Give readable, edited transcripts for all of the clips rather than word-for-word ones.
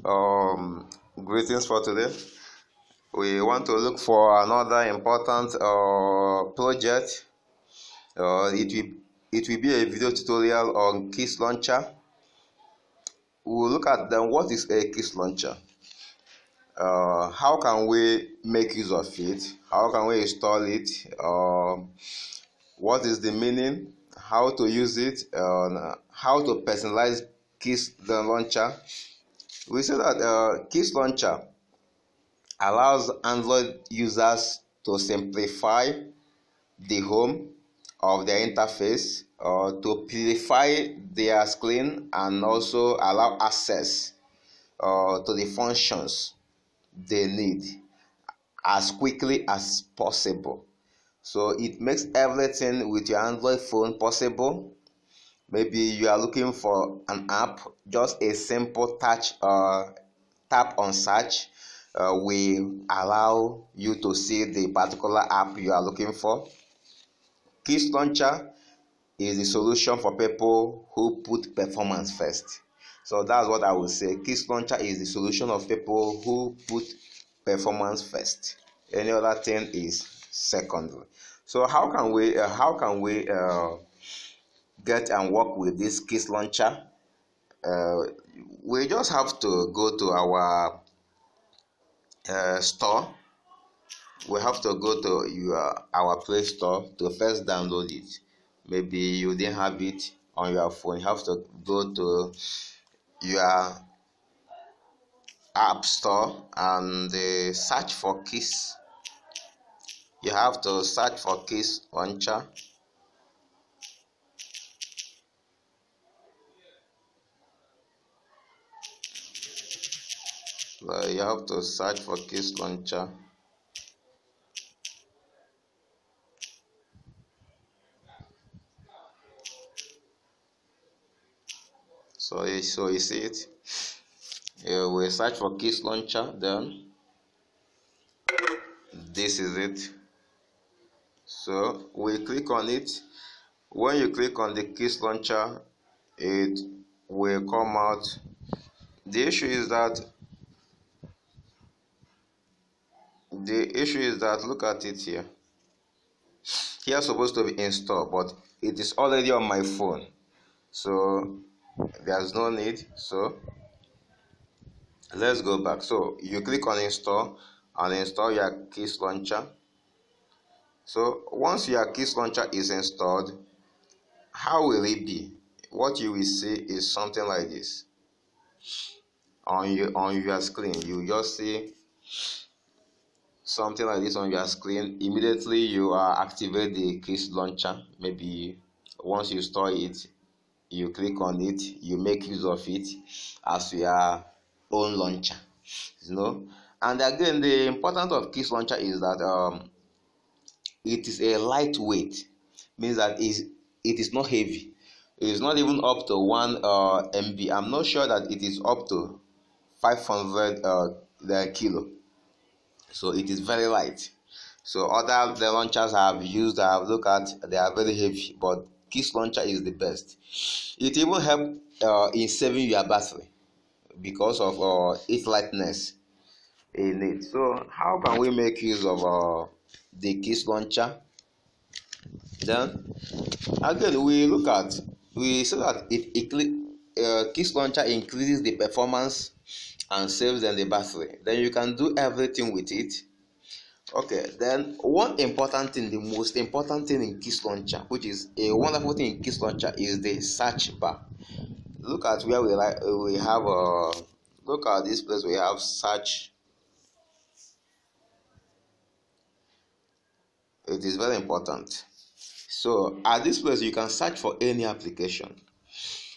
Um, Greetings for today. We want to look for another important project. It will be a video tutorial on Keys Launcher. We will look at then what is a Keys Launcher. How can we make use of it? How can we install it? What is the meaning? How to use it? How to personalize Keys Launcher. We say that Keys Launcher allows Android users to simplify the home of their interface, to purify their screen, and also allow access to the functions they need as quickly as possible. So it makes everything with your Android phone possible. Maybe you are looking for an app, just a simple tap on search will allow you to see the particular app you are looking for. Keys Launcher is the solution for people who put performance first. So that's what I would say. Keys Launcher is the solution of people who put performance first. Any other thing is secondary. So how can we get and work with this Keys Launcher? We just have to go to our store. We have to go to our Play Store to first download it. Maybe you didn't have it on your phone. You have to go to your App Store and search for Keys. You have to search for Keys Launcher. You have to search for Keys Launcher. So you see it. We search for Keys Launcher. Then this is it. So we click on it. When you click on the Keys Launcher, it will come out. The issue is that look at it here. Here is supposed to be installed, but it is already on my phone, so there's no need. So let's go back. So you click on install and install your Keys Launcher. So once your Keys Launcher is installed, how will it be? What you will see is something like this on your screen. You just see something like this on your screen. Immediately you activate the Keys Launcher. Maybe once you store it, you click on it, you make use of it as your own launcher, And again, the importance of Keys Launcher is that it is a lightweight, means that it is not heavy. It is not even up to 1 MB. I'm not sure that it is up to 500 kilo. So it is very light. So other the launchers I have used, I have looked at, they are very heavy, but Keys Launcher is the best. It even helps in saving your battery because of its lightness in it. So how can we make use of the Keys Launcher? Then again, we say that Keys Launcher increases the performance and saves on the battery. Then you can do everything with it. Okay, then one important thing, the most important thing in Keys Launcher, which is a wonderful thing in Keys Launcher, is the search bar. Look at where we have look at this place. We have search. It is very important. So at this place you can search for any application.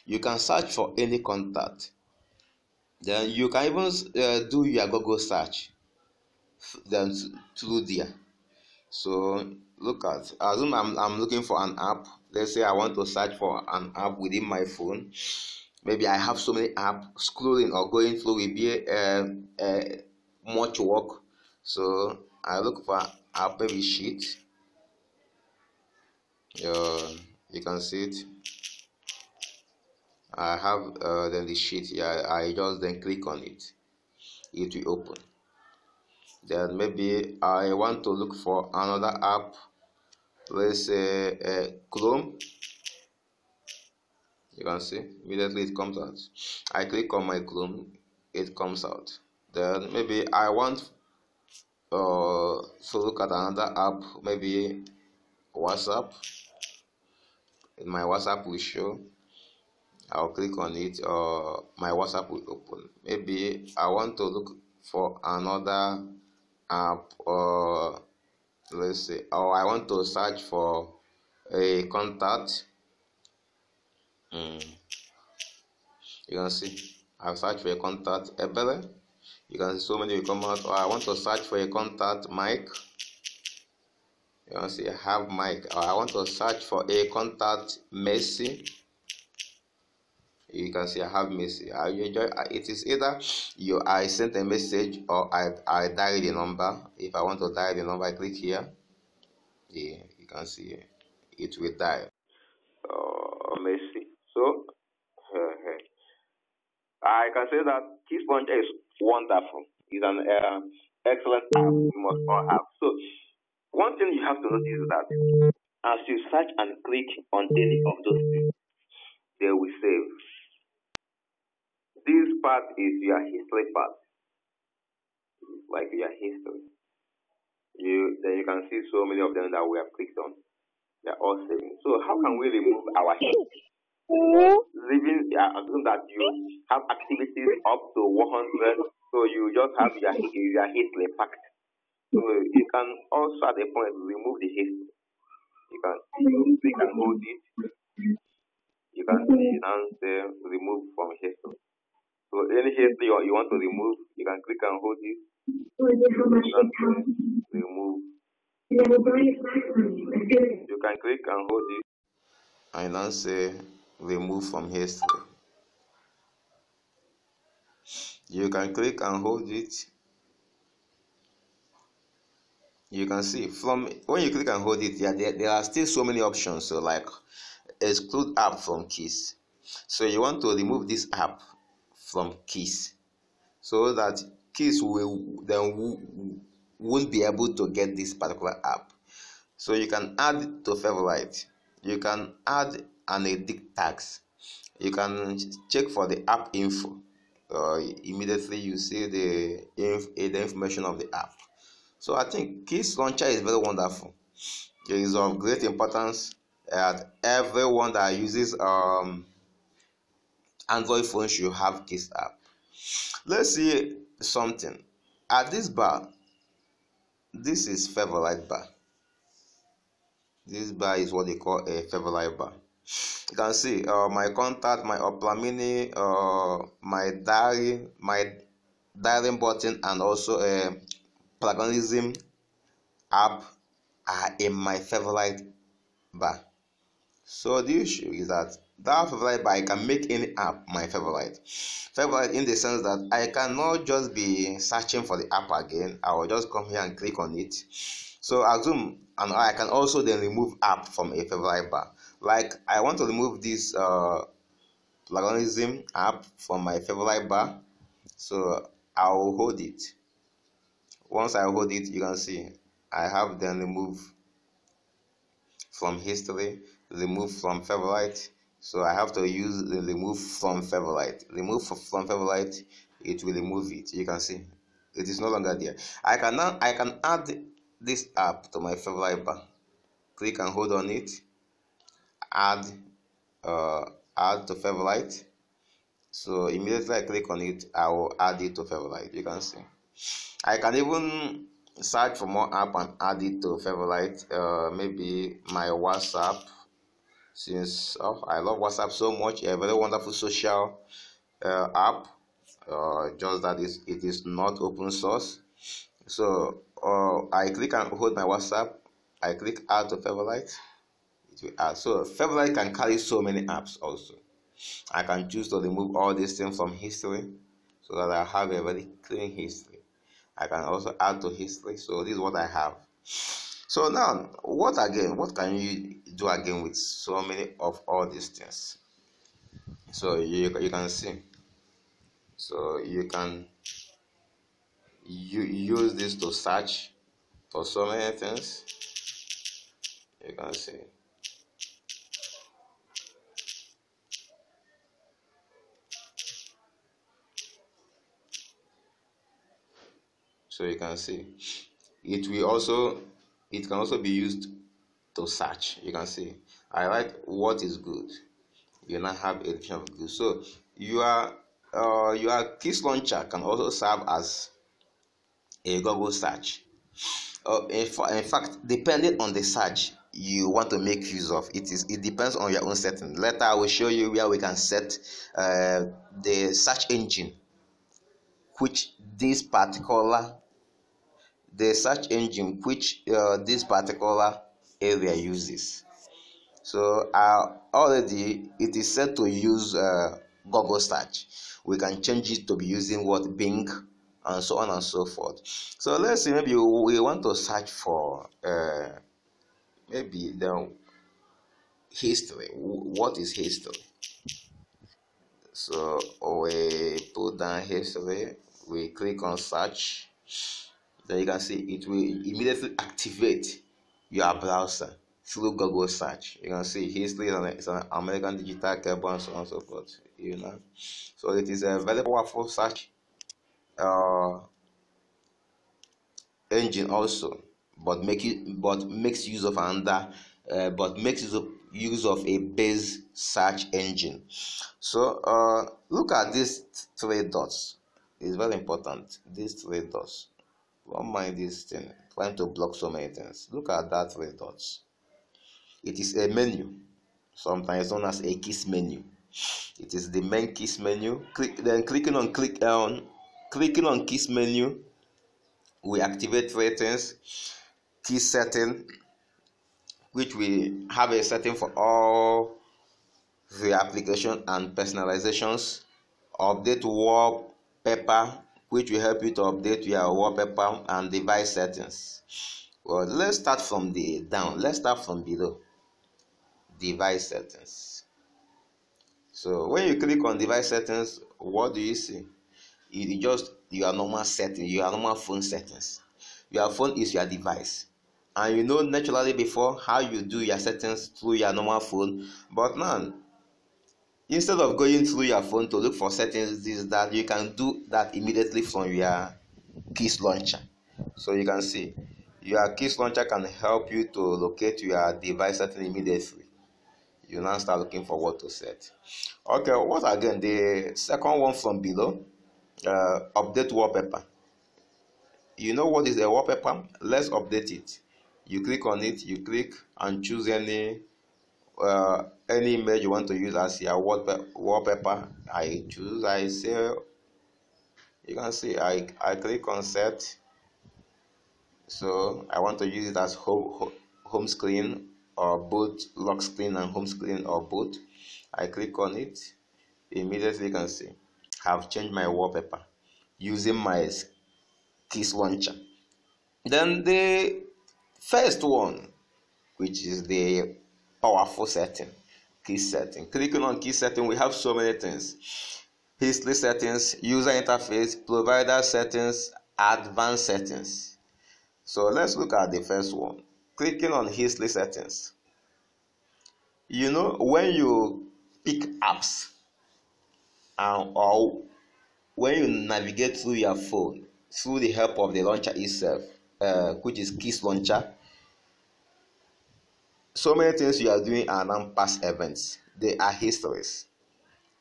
You can search for any contact. Then you can even do your Google search then through there. So look at, assume I'm looking for an app. Let's say I want to search for an app within my phone. Maybe I have so many apps, scrolling or going through will be much work. So I look for app, maybe Sheet. You can see it. I have then the sheet here. I just then click on it. It will open. Then maybe I want to look for another app. Let's say Chrome. You can see immediately it comes out. I click on my Chrome, it comes out. Then maybe I want to look at another app, maybe WhatsApp. My WhatsApp will show. I'll click on it, my WhatsApp will open. Maybe I want to look for another app, let's say, or I want to search for a contact. You can see I've searched for a contact Ebele. You can see so many will come out. Or I want to search for a contact Mike. You can see I have Mike. Or I want to search for a contact Messi. You can see I have Messi. It is either I sent a message or I dial the number. If I want to dial the number, I click here. Yeah, you can see it will dial Messi. So I can say that Kiss Launcher is wonderful. It's an excellent app you must all have. So one thing you have to notice is that as you search and click on any of those things, they will save. This part is your history part, like your history. Then you can see so many of them that we have clicked on. They are all saving. So how can we remove our history? Assume that you have activities up to 100, so you just have your history packed. So you can also at a point remove the history. You can click and hold it. You can see and say remove from history. So any history you want to remove, you can click and hold it. Remove. You can click and hold it and then say remove from history. You can click and hold it. You can see from when you click and hold it, there are still so many options. So like exclude app from keys. So you want to remove this app from keys so that keys won't be able to get this particular app. So you can add to favorite. You can add an edit tags. You can check for the app info. Immediately you see the information of the app. So I think Keys Launcher is very wonderful. It is of great importance that everyone that uses Android phone should have Keys app. Let's see something. At this bar, this is favorite bar. This bar is what they call a favorite bar. You can see my contact, my Oplamini, my diary, my dialing button, and also a plagiarism app are in my favorite bar. So the issue is that favorite bar, I can make any app my favorite. Favorite in the sense that I cannot just be searching for the app again. I will just come here and click on it. So assume, and I can also then remove app from a favorite bar. Like I want to remove this plagiarism app from my favorite bar. So I will hold it. Once I hold it, you can see I have then remove from history, remove from favorite. So I have to use the remove from favorite. Remove from favorite, it will remove it. You can see it is no longer there. I can add this app to my favorite bar. Click and hold on it. Add add to favorite. So immediately I click on it, I will add it to favorite. You can see I can even search for more app and add it to favorite. Maybe my WhatsApp, since I love WhatsApp so much, a very wonderful social app. Just that it is not open source. So I click and hold my WhatsApp. I click add to favorite. It will add. So favorite can carry so many apps also. I can choose to remove all these things from history so that I have a very clean history. I can also add to history. So this is what I have. So now, what can you do again with so many of all these things? So you can see. So you can use this to search for so many things. You can see. So you can see. It can also be used to search. You can see. I write what is good. You now have a definition of good. So your keys launcher can also serve as a Google search. In fact, depending on the search you want to make use of, it depends on your own setting. Later I will show you where we can set the search engine which this particular this particular area uses. So already it is set to use Google search. We can change it to be using what Bing and so on and so forth. So let's say maybe we want to search for maybe the history. What is history? So we put down history, we click on search. Then you can see it will immediately activate your browser through Google search. You can see history is an American digital cable and so on and so forth. So it is a very powerful search engine also, but makes use of a base search engine. So look at these three dots. It's very important. These three dots. Don't mind this thing trying to block so many things. Look at that three dots. It is a menu, sometimes known as a keys menu. It is the main keys menu. Clicking on keys menu, we activate three things. Key setting, which we have a setting for all the application and personalizations. Update wallpaper, which will help you to update your wallpaper and device settings. Well, let's start from let's start from below. Device settings. So when you click on device settings, what do you see? It just your normal settings, your normal phone settings. Your phone is your device, and you know naturally before how you do your settings through your normal phone. But now, instead of going through your phone to look for settings, that you can do that immediately from your keys launcher. So you can see your keys launcher can help you to locate your device setting immediately. You now start looking for what to set. Okay, what again? The second one from below, update wallpaper. You know what is a wallpaper? Let's update it. You click on it, you click and choose any image you want to use as your wallpaper. I say, you can see I click on set. So I want to use it as home screen, or both lock screen and home screen, or both. I click on it. Immediately you can see I've changed my wallpaper using my keys launcher. Then the first one, which is the powerful setting, key setting. Clicking on key setting, we have so many things: history settings, user interface, provider settings, advanced settings. So let's look at the first one. Clicking on history settings. You know, when you pick apps or when you navigate through your phone through the help of the launcher itself, which is keys launcher, so many things you are doing are now past events. They are histories.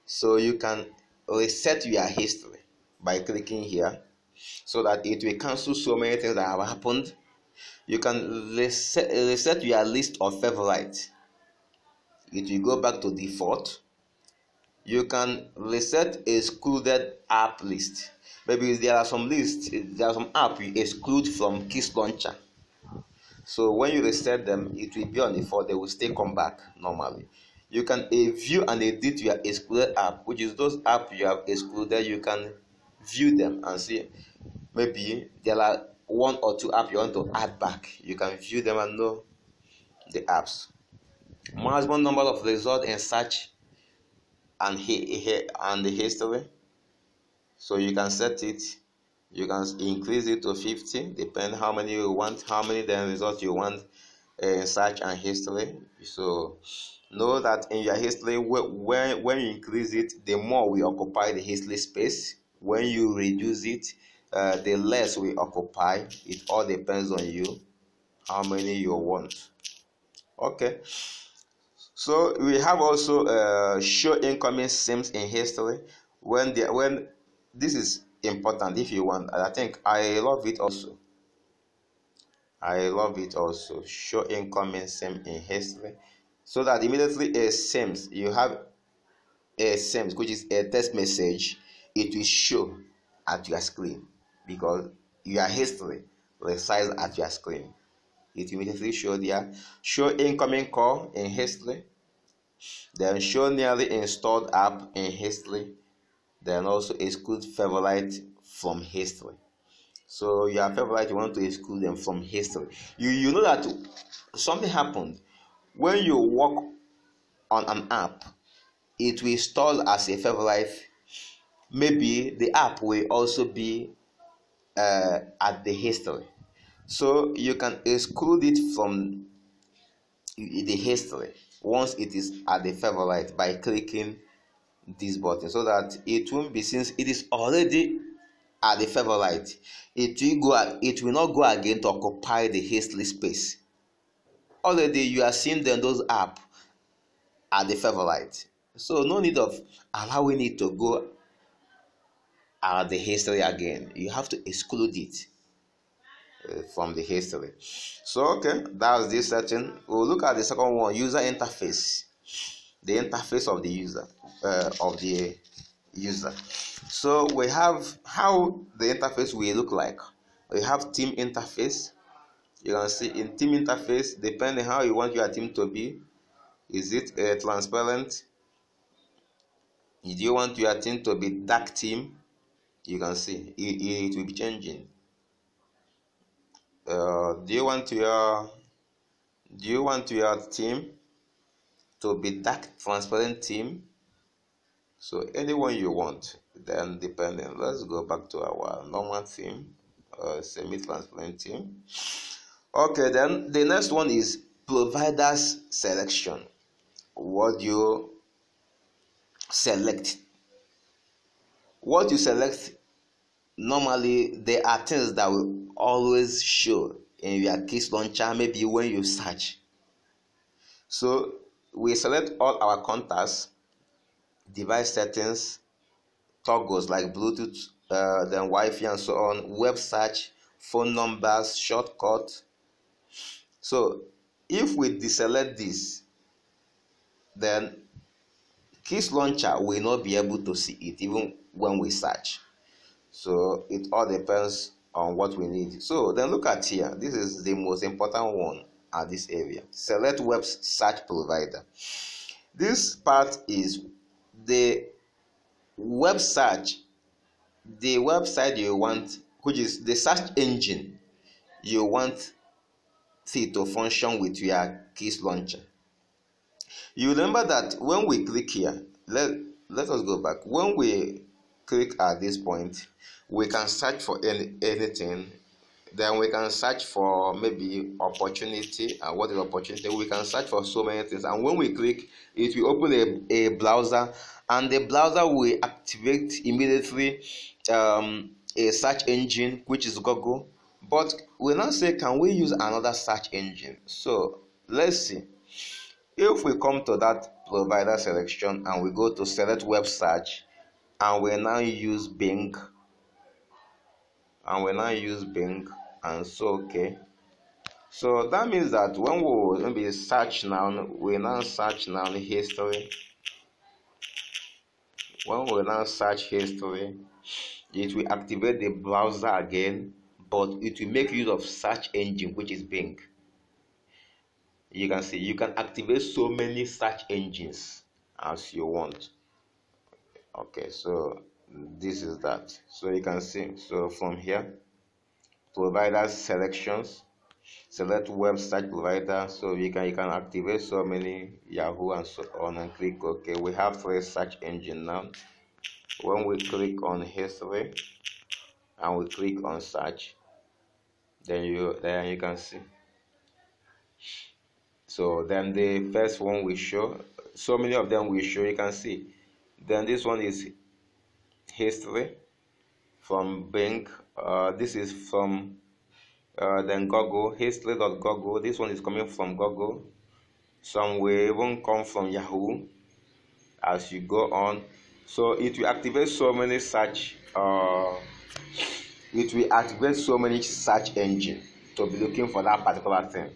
So you can reset your history by clicking here, so that it will cancel so many things that have happened. You can reset your list of favorites. It will go back to default. You can reset excluded app list. Maybe there are some apps you exclude from keys launcher. So when you reset them, it will be on default. They will still come back normally. You can view and edit your excluded app, which is those apps you have excluded. You can view them and see maybe there are one or two apps you want to add back. You can view them and know the apps. Maximum number of results in search and the history. So you can set it, you can increase it to 50, depending how many you want, how many then results you want in search and history. So know that in your history, when you increase it, the more we occupy the history space. When you reduce it, the less we occupy. It all depends on you, how many you want. Okay, so we have also show incoming sims in history. When this is important if you want, and I think I love it also. Show incoming sim in history, so that immediately a sims you have a sims, which is a text message, it will show at your screen because your history resides at your screen. It immediately show there. Show incoming call in history, then show nearly installed app in history, then also exclude favorite from history. So your favorite, you want to exclude them from history. You know that something happened when you work on an app, it will install as a favorite. Maybe the app will also be at the history, so you can exclude it from the history once it is at the favorite by clicking this button, so that it won't be, since it is already at the favorite, it will not go again to occupy the history space. Already you are seeing them, those apps at the favorite, so no need of allowing it to go at the history again. You have to exclude it from the history. So okay, that's this setting. We'll look at the second one, user interface. The interface of the user. So we have how the interface will look like. We have team interface. You can see in team interface, depending how you want your team to be. Is it transparent? Do you want your team to be dark team? You can see it will be changing. Do you want your team to be dark transparent team? So anyone you want, then depending. Let's go back to our normal theme, semi-transparent theme. Okay, then the next one is providers selection. What you select? What you select, normally there are things that will always show in your keys launcher, maybe when you search. So we select all our contacts, device settings, toggles like Bluetooth, then Wi-Fi and so on, web search, phone numbers, shortcut. So if we deselect this, then Keys Launcher will not be able to see it even when we search. So it all depends on what we need. So then look at here. This is the most important one at this area. Select web search provider. This part is the web search, the website you want, which is the search engine you want it to function with your Keys Launcher. You remember that when we click here, let us go back. When we click at this point, we can search for anything. Then we can search for maybe opportunity. And what is opportunity? We can search for so many things. And when we click, it will open a browser, and the browser will activate immediately a search engine, which is Google. But we now say, can we use another search engine? So let's see. If we come to that provider selection and we go to select web search, and we now use Bing, and so okay. So that means that when we maybe search now, we now search now history. When we now search history, it will activate the browser again, but it will make use of search engine, which is Bing. You can see you can activate so many search engines as you want. Okay, so this is that. So you can see, so from here, providers selections, select web search provider. So you can activate so many Yahoo and so on, and click OK. We have 3 search engine now. When we click on history and we click on search, then you can see. So then the first one will show, so many of them will show, you can see. Then this one is history from Bing. This is from then Google, history.google. This one is coming from Google. Some will even come from Yahoo as you go on. So it will activate so many search engine to be looking for that particular thing.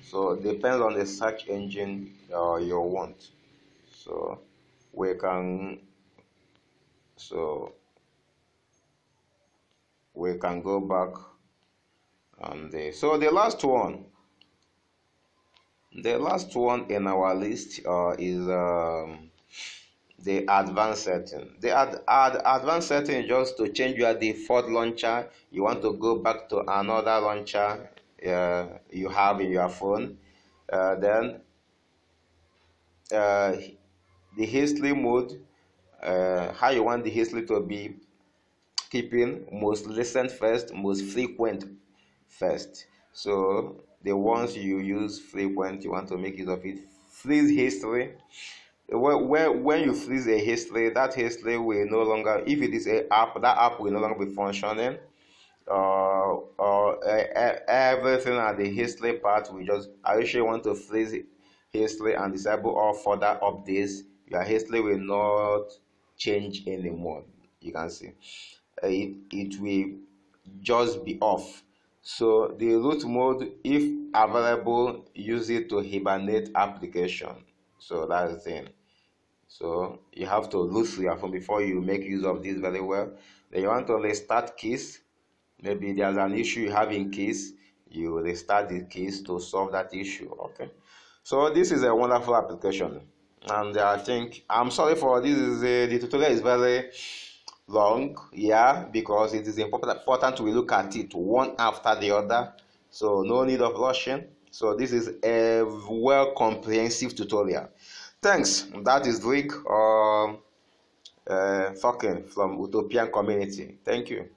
So it depends on the search engine you want. So we can go back, and so the last one in our list is the advanced setting. The advanced setting is just to change your default launcher. You want to go back to another launcher you have in your phone. Then the history mode, how you want the history to be, keeping most recent first, most frequent first. So the ones you use frequent, you want to make use of it. Freeze history. When you freeze a history, that history will no longer, if it is an app, that app will no longer be functioning. Everything at the history part will just, I usually want to freeze history and disable all further updates. Your history will not change anymore. You can see it will just be off. So the root mode, if available, use it to hibernate application. So that's the thing. So you have to lose your phone before you make use of this very well. Then you want to restart keys. Maybe there's an issue you have in keys, you restart the keys to solve that issue. Okay, so this is a wonderful application, and I think, I'm sorry for this, the tutorial is very long, yeah, because it is important we look at it one after the other, so no need of rushing. So this is a well comprehensive tutorial. Thanks. That is Rick talking from Utopian Community. Thank you.